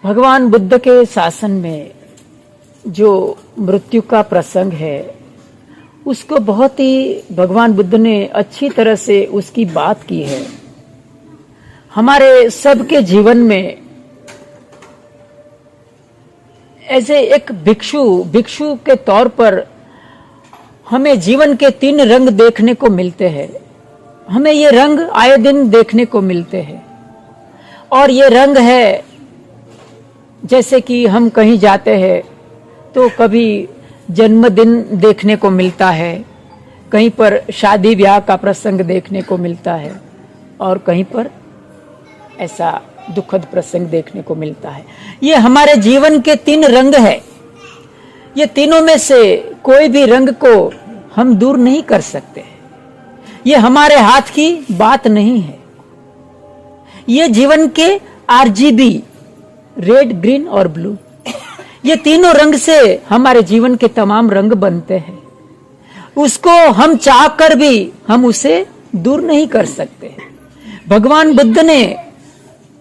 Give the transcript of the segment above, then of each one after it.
भगवान बुद्ध के शासन में जो मृत्यु का प्रसंग है उसको बहुत ही भगवान बुद्ध ने अच्छी तरह से उसकी बात की है। हमारे सबके जीवन में ऐसे एक भिक्षु के तौर पर हमें जीवन के 3 रंग देखने को मिलते हैं। हमें ये रंग आए दिन देखने को मिलते हैं और ये रंग है, जैसे कि हम कहीं जाते हैं तो कभी जन्मदिन देखने को मिलता है, कहीं पर शादी ब्याह का प्रसंग देखने को मिलता है और कहीं पर ऐसा दुखद प्रसंग देखने को मिलता है। ये हमारे जीवन के 3 रंग है। ये तीनों में से कोई भी रंग को हम दूर नहीं कर सकते। ये हमारे हाथ की बात नहीं है। ये जीवन के RGB, रेड, ग्रीन और ब्लू, ये तीनों रंग से हमारे जीवन के तमाम रंग बनते हैं। उसको हम चाह कर भी हम उसे दूर नहीं कर सकते। भगवान बुद्ध ने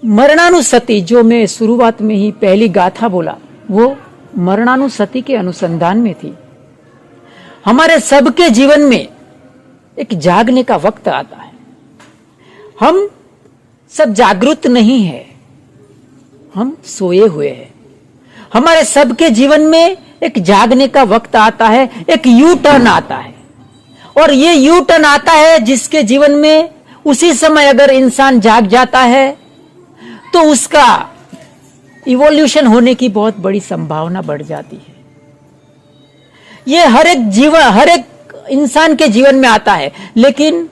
मरणानुसति, जो मैं शुरुआत में ही पहली गाथा बोला, वो मरणानुसति के अनुसंधान में थी। हमारे सबके जीवन में एक जागने का वक्त आता है। हम सब जागृत नहीं है, हम सोए हुए हैं। हमारे सबके जीवन में एक जागने का वक्त आता है, एक यू टर्न आता है। और ये यू टर्न आता है जिसके जीवन में उसी समय अगर इंसान जाग जाता है तो उसका इवोल्यूशन होने की बहुत बड़ी संभावना बढ़ जाती है। ये हर एक इंसान के जीवन में आता है। लेकिन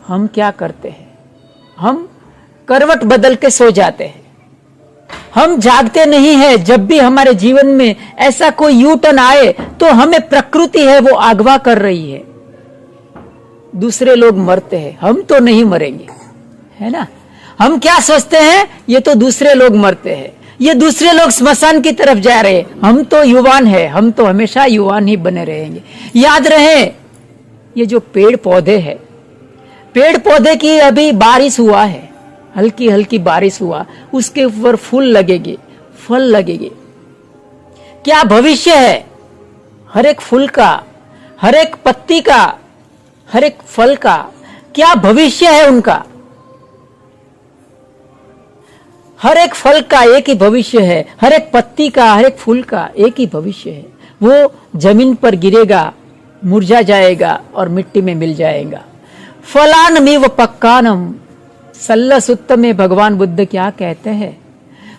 हम क्या करते हैं? हम करवट बदल के सो जाते हैं। हम जागते नहीं है। जब भी हमारे जीवन में ऐसा कोई यू टर्न आए तो हमें प्रकृति है वो अगवा कर रही है। दूसरे लोग मरते हैं, हम तो नहीं मरेंगे, है ना? हम क्या सोचते हैं? ये तो दूसरे लोग मरते हैं, ये दूसरे लोग स्मशान की तरफ जा रहे हैं, हम तो युवान है, हम तो हमेशा युवान ही बने रहेंगे। याद रहे, ये जो पेड़ पौधे हैं, पेड़ पौधे की अभी बारिश हुआ है, हल्की हल्की बारिश हुआ, उसके ऊपर फूल लगेंगे, फल लगेंगे। क्या भविष्य है हर एक फूल का, हर एक पत्ती का, हर एक फल का? क्या भविष्य है उनका? हर एक फल का एक ही भविष्य है, हर एक पत्ती का, हर एक फूल का एक ही भविष्य है। वो जमीन पर गिरेगा, मुरझा जाएगा और मिट्टी में मिल जाएगा। फलानमेव पक्कानम, सल्ला सुत्त में भगवान बुद्ध क्या कहते हैं?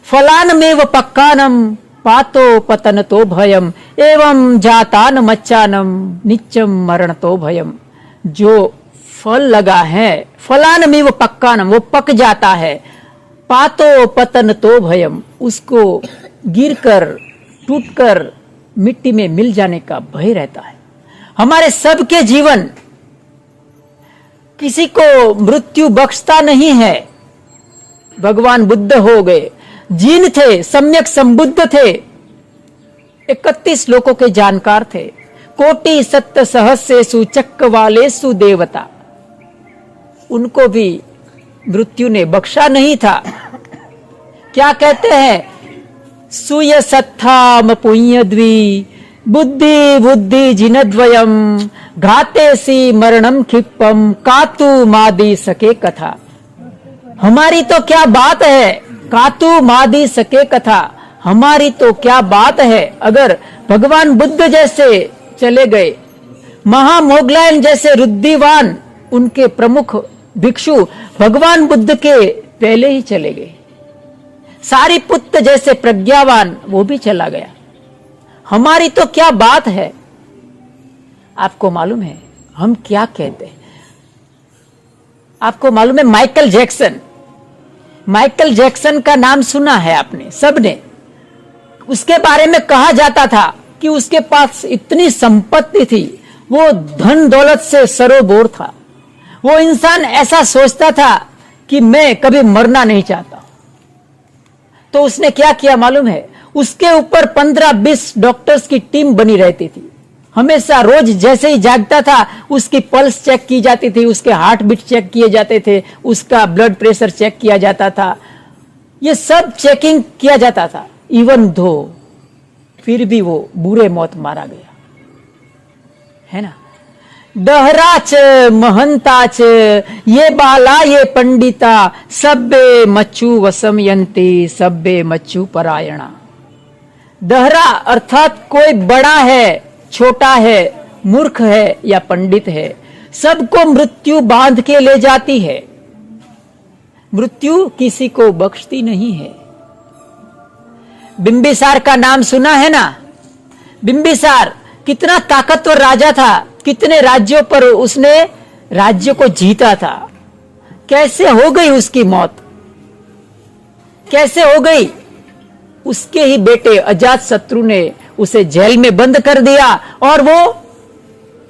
फलानमेव पक्कानम पातो पतनतो भयम एवं जातान मच्चानम नित्यम मरणतो भयम। जो फल लगा है, फलानमेव पक्कानम, वो पक जाता है। पातो पतनतो भयम, उसको गिरकर टूटकर मिट्टी में मिल जाने का भय रहता है। हमारे सबके जीवन किसी को मृत्यु बख्शता नहीं है। भगवान बुद्ध हो गए, जीन थे, सम्यक संबुद्ध थे, 31 लोकों के जानकार थे। कोटि सत्य सहस्रेषु चक्रवालेषु देवता, उनको भी मृत्यु ने बख्शा नहीं था। क्या कहते हैं? सूय सत्थाम पुण्यद्वी बुद्धि बुद्धि जिनद्वयम घाते सी मरणम क्षिप्पम कातु मादी सके कथा। हमारी तो क्या बात है, कातु मादी सके कथा। हमारी तो क्या बात है। अगर भगवान बुद्ध जैसे चले गए, महामोगलायन जैसे रुद्धिवान, उनके प्रमुख भिक्षु भगवान बुद्ध के पहले ही चले गए। सारिपुत्र जैसे प्रज्ञावान, वो भी चला गया। हमारी तो क्या बात है। आपको मालूम है हम क्या कहते हैं? आपको मालूम है माइकल जैक्सन का नाम सुना है आपने सबने। उसके बारे में कहा जाता था कि उसके पास इतनी संपत्ति थी, वो धन दौलत से सरोबोर था। वो इंसान ऐसा सोचता था कि मैं कभी मरना नहीं चाहता। तो उसने क्या किया मालूम है? उसके ऊपर 15-20 डॉक्टर्स की टीम बनी रहती थी। हमेशा रोज जैसे ही जागता था उसकी पल्स चेक की जाती थी, उसके हार्ट बीट चेक किए जाते थे, उसका ब्लड प्रेशर चेक किया जाता था। ये सब चेकिंग किया जाता था, इवन दो, फिर भी वो बुरे मौत मारा गया, है ना। डहराच महंताच ये बाला ये पंडिता सब्बे मच्चू वसमयंती सब्बे मच्चू परायणा। डहरा अर्थात कोई बड़ा है, छोटा है, मूर्ख है या पंडित है, सबको मृत्यु बांध के ले जाती है। मृत्यु किसी को बख्शती नहीं है। बिंबिसार का नाम सुना है ना। बिंबिसार कितना ताकतवर राजा था, कितने राज्यों पर उसने राज्य को जीता था। कैसे हो गई उसकी मौत, कैसे हो गई? उसके ही बेटे अजातशत्रु ने उसे जेल में बंद कर दिया और वो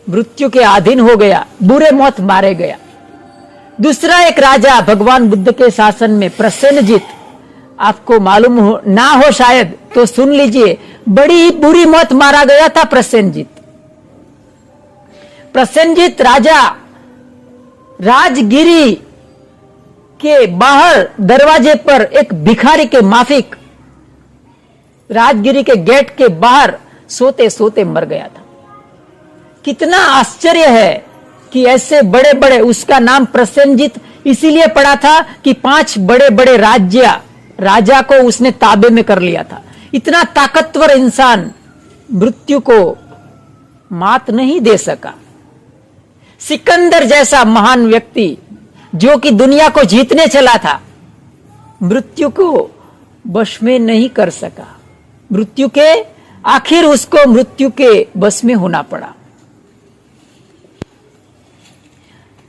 मृत्यु के अधीन हो गया, बुरे मौत मारे गया। दूसरा एक राजा भगवान बुद्ध के शासन में प्रसेनजित, आपको मालूम हो ना हो शायद तो सुन लीजिए, बड़ी बुरी मौत मारा गया था प्रसेनजित। प्रसेनजित राजा राजगिरी के बाहर दरवाजे पर एक भिखारी के माफिक राजगिरी के गेट के बाहर सोते सोते मर गया था। कितना आश्चर्य है कि ऐसे बड़े बड़े, उसका नाम प्रसेनजित इसीलिए पड़ा था कि 5 बड़े बड़े राजा को उसने ताबे में कर लिया था। इतना ताकतवर इंसान मृत्यु को मात नहीं दे सका। सिकंदर जैसा महान व्यक्ति जो कि दुनिया को जीतने चला था, मृत्यु को वश में नहीं कर सका। मृत्यु के आखिर उसको मृत्यु के बस में होना पड़ा।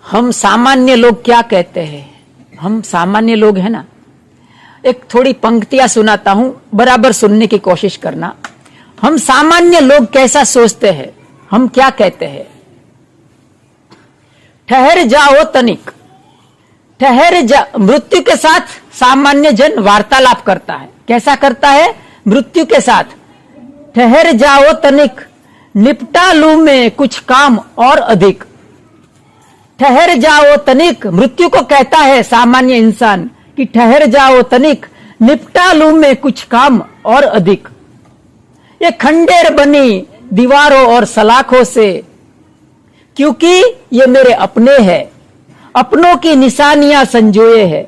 हम सामान्य लोग क्या कहते हैं? हम सामान्य लोग हैं ना। एक थोड़ी पंक्तियां सुनाता हूं, बराबर सुनने की कोशिश करना। हम सामान्य लोग कैसा सोचते हैं? हम क्या कहते हैं? ठहर जाओ तनिक, ठहर जा। मृत्यु के साथ सामान्य जन वार्तालाप करता है। कैसा करता है? मृत्यु के साथ ठहर जाओ तनिक, निपटा लूं मैं कुछ काम और अधिक। ठहर जाओ तनिक, मृत्यु को कहता है सामान्य इंसान कि ठहर जाओ तनिक, निपटा लूं मैं कुछ काम और अधिक। ये खंडेर बनी दीवारों और सलाखों से, क्योंकि ये मेरे अपने हैं, अपनों की निशानियां संजोए हैं।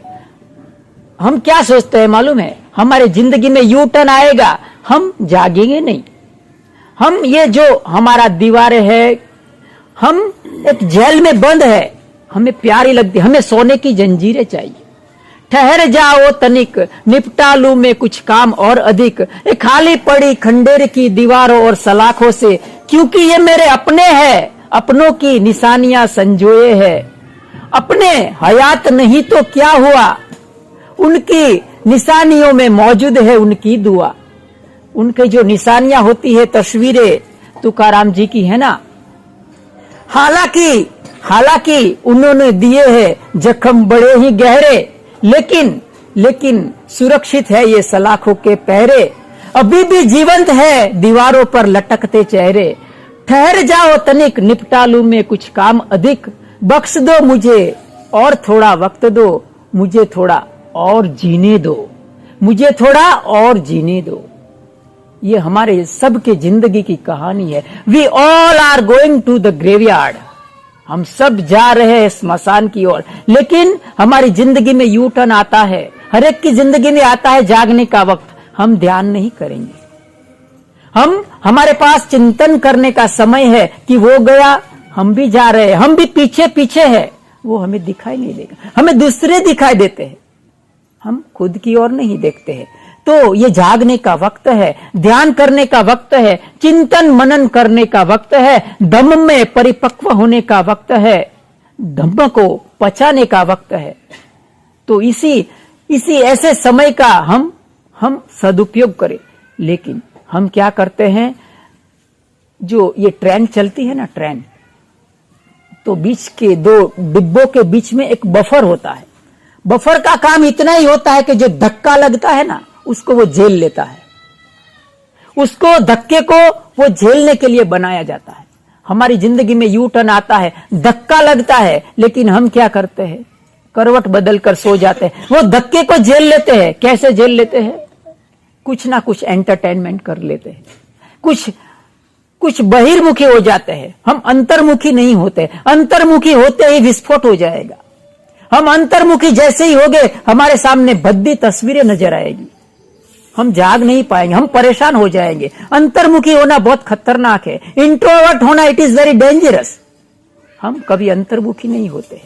हम क्या सोचते हैं मालूम है? हमारे जिंदगी में यू टर्न आएगा, हम जागेंगे नहीं। हम ये जो हमारा दीवारें है, हम एक जेल में बंद है, हमें प्यारी लगती, हमें सोने की जंजीरें चाहिए। ठहर जाओ तनिक, निपटा लूं मैं कुछ काम और अधिक। एक खाली पड़ी खंडेर की दीवारों और सलाखों से, क्योंकि ये मेरे अपने हैं, अपनों की निशानियां संजोए है। अपने हयात नहीं तो क्या हुआ, उनकी निशानियों में मौजूद है उनकी दुआ। उनकी जो निशानियां होती है, तस्वीरें तुकाराम जी की है ना। हालांकि उन्होंने दिए हैं जख्म बड़े ही गहरे, लेकिन सुरक्षित है ये सलाखों के पहरे। अभी भी जीवंत है दीवारों पर लटकते चेहरे। ठहर जाओ तनिक, निपटा लूं मैं कुछ काम अधिक। बख्श दो मुझे और थोड़ा वक्त दो, मुझे थोड़ा और जीने दो, मुझे थोड़ा और जीने दो। ये हमारे सबके जिंदगी की कहानी है। We all are going to the graveyard. हम सब जा रहे हैं स्मशान की ओर, लेकिन हमारी जिंदगी में यू टर्न आता है। हर एक की जिंदगी में आता है जागने का वक्त। हम ध्यान नहीं करेंगे। हमारे पास चिंतन करने का समय है कि वो गया, हम भी जा रहे हैं, हम भी पीछे पीछे है। वो हमें दिखाई नहीं देगा, हमें दूसरे दिखाई देते हैं, हम खुद की ओर नहीं देखते हैं। तो ये जागने का वक्त है, ध्यान करने का वक्त है, चिंतन मनन करने का वक्त है, धम्म में परिपक्व होने का वक्त है, धम्म को पचाने का वक्त है। तो इसी ऐसे समय का हम सदुपयोग करें। लेकिन हम क्या करते हैं, जो ये ट्रेन चलती है ना, ट्रेन, तो बीच के 2 डिब्बों के बीच में एक बफर होता है। बफर का काम इतना ही होता है कि जो धक्का लगता है ना, उसको वो झेल लेता है। उसको धक्के को वो झेलने के लिए बनाया जाता है। हमारी जिंदगी में यू टर्न आता है, धक्का लगता है, लेकिन हम क्या करते हैं? करवट बदल कर सो जाते हैं। वो धक्के को झेल लेते हैं। कैसे झेल लेते हैं? कुछ ना कुछ एंटरटेनमेंट कर लेते हैं, कुछ बहिर्मुखी हो जाते हैं। हम अंतर्मुखी नहीं होते। अंतर्मुखी होते ही विस्फोट हो जाएगा। हम अंतर्मुखी जैसे ही होंगे, हमारे सामने भद्दी तस्वीरें नजर आएगी। हम जाग नहीं पाएंगे, हम परेशान हो जाएंगे। अंतर्मुखी होना बहुत खतरनाक है। इंट्रोवर्ट होना इट इज वेरी डेंजरस। हम कभी अंतर्मुखी नहीं होते,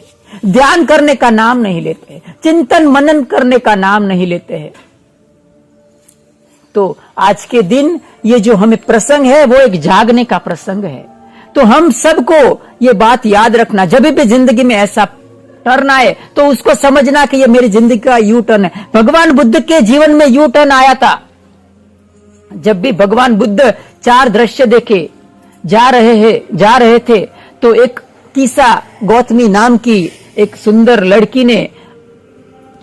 ध्यान करने का नाम नहीं लेते, चिंतन मनन करने का नाम नहीं लेते हैं। तो आज के दिन ये जो हमें प्रसंग है वो एक जागने का प्रसंग है। तो हम सबको ये बात याद रखना, जब भी जिंदगी में ऐसा टर्न आए तो उसको समझना कि ये मेरी जिंदगी का यू टर्न है। भगवान बुद्ध के जीवन में यू टर्न आया था। जब भी भगवान बुद्ध 4 दृश्य देखे जा रहे थे तो एक किसा गौतमी नाम की एक सुंदर लड़की ने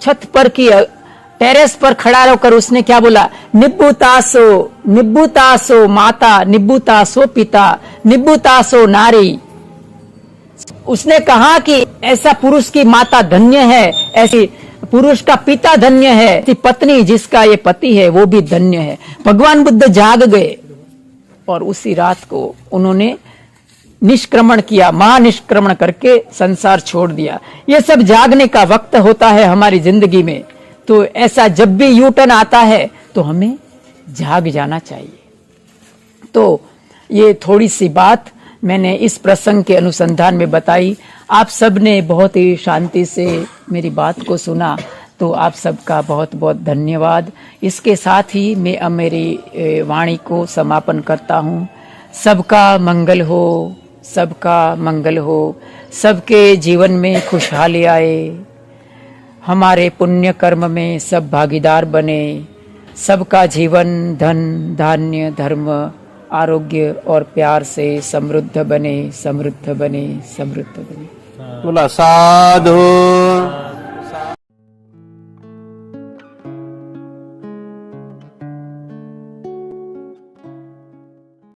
छत पर की टेरेस पर खड़ा होकर उसने क्या बोला? निब्बुतासो निब्बुतासो माता, निब्बुतासो पिता, निब्बुतासो नारी। उसने कहा कि ऐसा पुरुष की माता धन्य है, ऐसी पुरुष का पिता धन्य है, ऐसी पत्नी जिसका ये पति है वो भी धन्य है। भगवान बुद्ध जाग गए और उसी रात को उन्होंने निष्क्रमण किया, महानिष्क्रमण करके संसार छोड़ दिया। ये सब जागने का वक्त होता है हमारी जिंदगी में। तो ऐसा जब भी यू टर्न आता है तो हमें जाग जाना चाहिए। तो ये थोड़ी सी बात मैंने इस प्रसंग के अनुसंधान में बताई। आप सब ने बहुत ही शांति से मेरी बात को सुना, तो आप सबका बहुत बहुत धन्यवाद। इसके साथ ही मैं अब मेरी वाणी को समापन करता हूँ। सबका मंगल हो, सबका मंगल हो, सबके जीवन में खुशहाली आए, हमारे पुण्य कर्म में सब भागीदार बने, सबका जीवन धन धान्य धर्म आरोग्य और प्यार से समृद्ध बने, समृद्ध बने, समृद्ध बने। बोला साधु